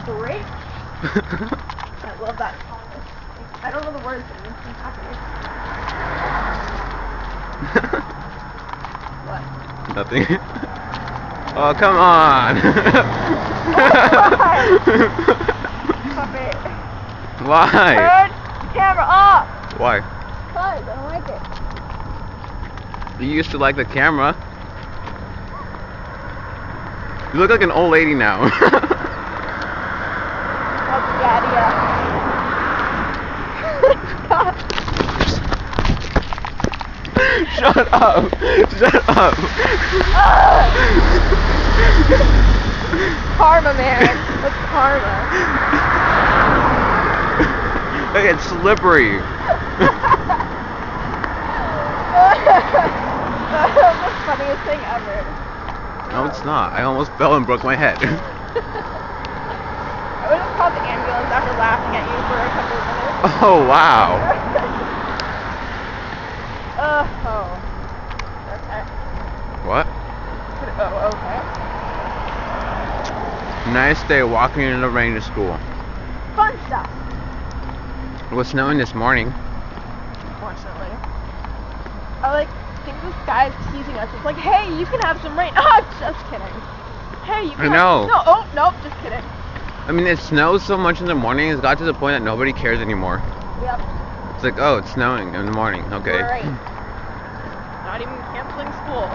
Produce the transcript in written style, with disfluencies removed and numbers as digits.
great. I love that song. I don't know the words, but it makes me happy. What? Nothing. Oh, come on. Stop it. Why? Turn the camera off. Why? Cause I don't like it. You used to like the camera. You look like an old lady now. Oh, yeah. Shut up! Shut up! Karma, man. That's karma. Hey, it's slippery. That's the funniest thing ever. No, it's not. I almost fell and broke my head. I would have called the ambulance after laughing at you for a couple of minutes. Oh, wow. Oh. Okay. What? Oh, okay. Nice day walking in the rain to school. Fun stuff. It was snowing this morning. Unfortunately. I think this guy's teasing us. It's like, hey, you can have some rain. Ah, just kidding. Hey, you can I know. No, oh, nope, just kidding. I mean, it snows so much in the morning, it's got to the point that nobody cares anymore. Yep. It's like, oh, it's snowing in the morning. Okay. Great. Not even canceling school.